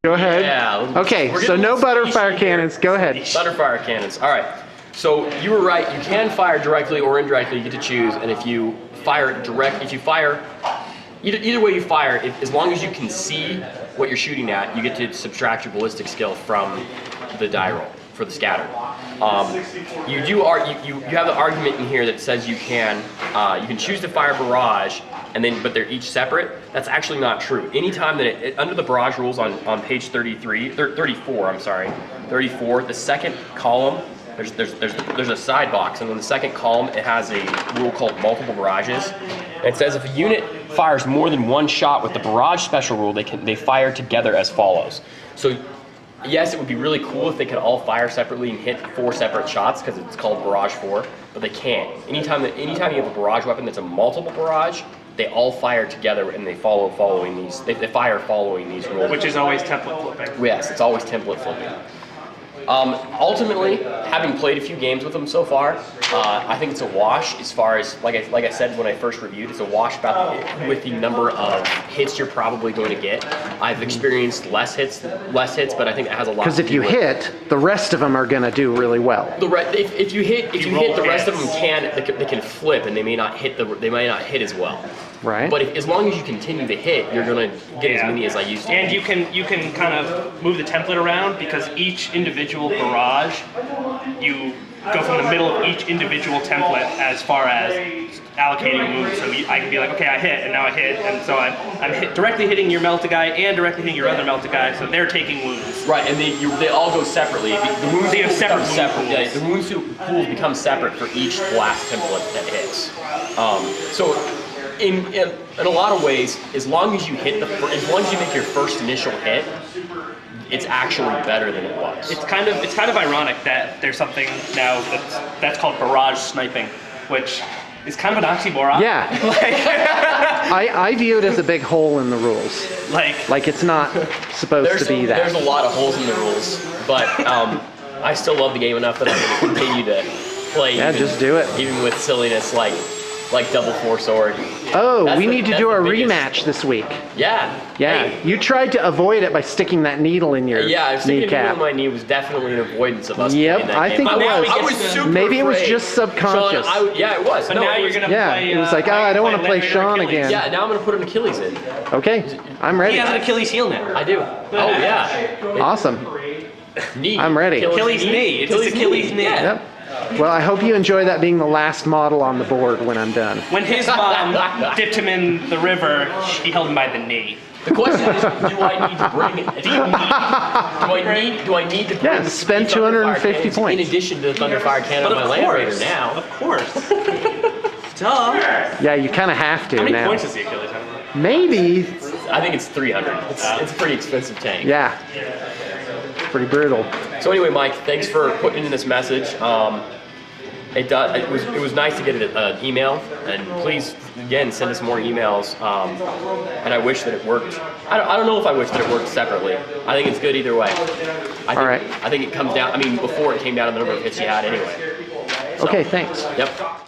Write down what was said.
Go ahead. Yeah. Okay, so no butter fire cannons. Go ahead. Butter fire cannons. All right. So you were right. You can fire directly or indirectly. You get to choose. And if you fire direct, if you fire, either way you fire, as long as you can see what you're shooting at, you get to subtract your ballistic skill from the die roll for the scatter. You have the argument in here that says you can choose to fire barrage, but they're each separate. That's actually not true. Anytime that under the barrage rules on page 34, I'm sorry, 34, the second column, there's a side box, and on the second column it has a rule called multiple barrages. And it says if a unit fires more than one shot with the barrage special rule, they fire together as follows. So yes, it would be really cool if they could all fire separately and hit 4 separate shots because it's called Barrage 4, but they can't. Anytime you have a barrage weapon that's a multiple barrage, they all fire together and they fire following these rules. Which is always template flipping. Yes, it's always template flipping. Ultimately, having played a few games with them so far, I think it's a wash as far as, like I said when I first reviewed, it's a wash with the number of hits you're probably going to get. I've experienced less hits, but I think it has a lot to do with. Because if you hit, the rest of them are going to do really well. If you hit, the rest of them they can flip, and they may not hit as well. Right. But as long as you continue to hit, you're going to get as many as I used to. And you can kind of move the template around because each individual barrage, you go from the middle of each individual template as far as allocating moves. So I can be like, okay, I hit, and now I hit, and so I'm directly hitting your Melta guy and directly hitting your other Melta guy, so they're taking wounds. Right, and they all go separately. The wounds they have separate pools. Yeah, the wounds pools become separate for each blast template that hits. So in a lot of ways, as long as you make your first initial hit, it's actually better than it was. It's kind of ironic that there's something now that's called barrage sniping, which is kind of an oxymoron. Yeah. I view it as a big hole in the rules. Like it's not supposed to be that. There's a lot of holes in the rules, but I still love the game enough that I'm going to continue to play. Yeah, just do it. Even with silliness like double four sword. Oh, we need to do a rematch this week. Yeah. Yeah. Hey. You tried to avoid it by sticking that needle in your sticking kneecap. a needle in my knee was definitely an avoidance of us Yep, playing that I game. think it was. I was super Maybe it was afraid. just subconscious. Sean, it was. So now you're going to play... it was like, I don't want to play Sean again. Yeah, now I'm going to put an Achilles in. Okay, I'm ready. He has an Achilles heel now. I do. Oh, yeah. Awesome. Knee. I'm ready. Achilles knee. It's his Achilles knee. Yeah. Yep. Well, I hope you enjoy that being the last model on the board when I'm done. When his mom dipped him in the river, he held him by the knee. The question is, do I need to bring it? Do I need to bring Yeah, spend 250 points. in addition to the Thunderfire cannon on my Land Raider now? Of course. Duh. Yeah, you kind of have to How many now. points is the Achilles have? Maybe. I think it's 300. It's a pretty expensive tank. Yeah. Pretty brutal. So anyway, Mike, thanks for putting in this message. It was nice to get an email, and please again send us more emails. And I wish that it worked. I don't know if I wish that it worked separately. I think it's good either way. I think it comes down. I mean, before it came down to the number of hits you had anyway. So, Okay, thanks. Yep.